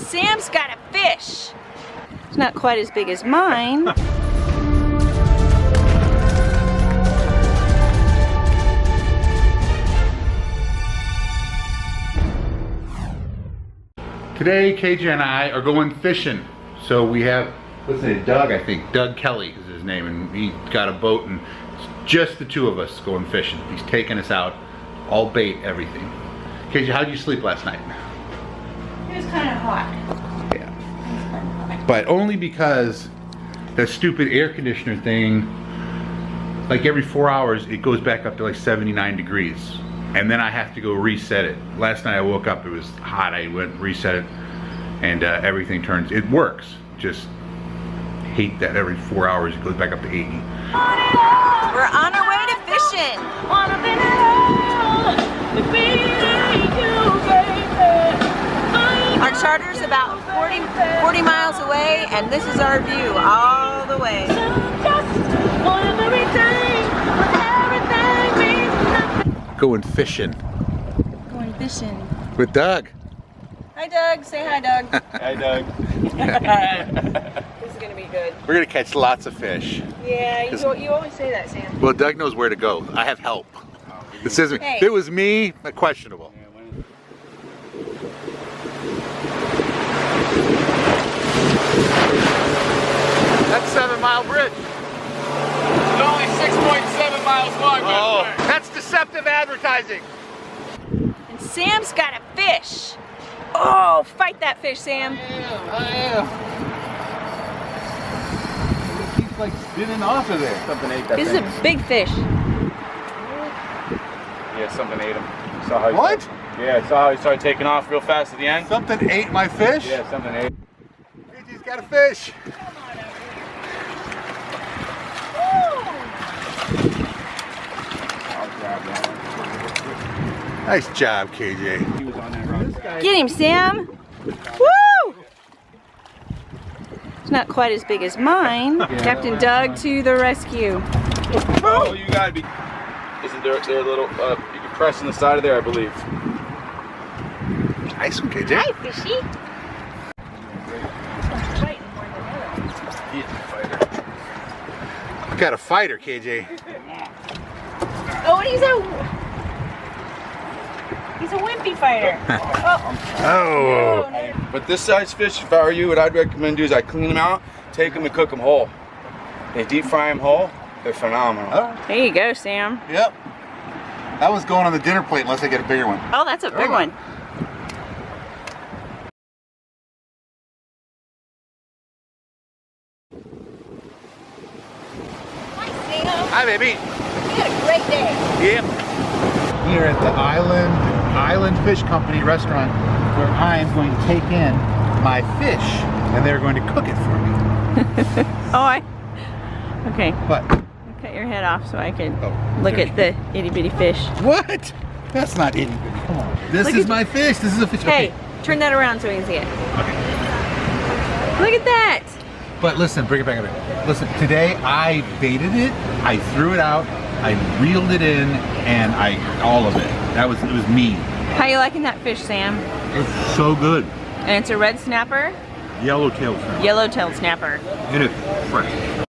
Sam's got a fish. It's not quite as big as mine. Today, KJ and I are going fishing. So we have, what's his name? Doug, I think. Doug Kelly is his name, and he got a boat, and it's just the two of us going fishing. He's taking us out, all bait, everything. KJ, how did you sleep last night? It was kind of hot. Yeah. But only because the stupid air conditioner thing, like every 4 hours, it goes back up to like 79 degrees. And then I have to go reset it. Last night I woke up, it was hot. I went and reset it, and everything turns, it works. Just hate that every 4 hours it goes back up to 80. We're on our way to fishing. Our charter's about 40 miles away, and this is our view all the way. Going fishing. Going fishing. With Doug. Hi Doug, say hi Doug. Hi Doug. This is gonna be good. We're gonna catch lots of fish. Yeah, you always say that, Sam. Well, Doug knows where to go. I have help. This isn't, Hey. if it was me, questionable. That's 7 Mile Bridge. It's only 6.7 miles long. Oh, that's deceptive advertising. And Sam's got a fish. Oh, fight that fish, Sam. I am. It keeps like spinning off of there. Something ate that This is thing. a big fish. Yeah, something ate him. Saw how he What? Yeah, I saw how he started taking off real fast at the end. Something ate my fish? Yeah, something ate. KJ's got a fish. I'll grab that one. Nice job, KJ. He was on that rock. Get him, Sam. Woo! It's not quite as big as mine. Captain Doug to the rescue. Oh, you gotta be. Isn't there a little, you can press on the side of there, I believe. Nice one, KJ. Hi, fishy. He's a fighter. I got a fighter, KJ. Oh, and he's a wimpy fighter. Oh. No. But this size fish, if I were you, what I'd recommend do is I clean them out, take them and cook them whole. They deep fry them whole, they're phenomenal. There you go, Sam. Yep. That was going on the dinner plate unless I get a bigger one. Oh, that's a big one. Hi, Sam. Hi, baby. You had a great day. Yep. We are at the Island Fish Company restaurant where I am going to take in my fish and they're going to cook it for me. Okay. What? Cut your head off so I can Oh, look okay. at the itty bitty fish. What? That's not itty bitty. Come on. This Look is at- my fish. This is a fish. Hey, Okay. turn that around so we can see it. Okay. Look at that. But listen, bring it back a bit. Listen, today I baited it, I threw it out, I reeled it in, and all of it. It was me. How you liking that fish, Sam? It's so good. And it's a red snapper, Yellowtail shrimp. yellow-tailed snapper. It is fresh.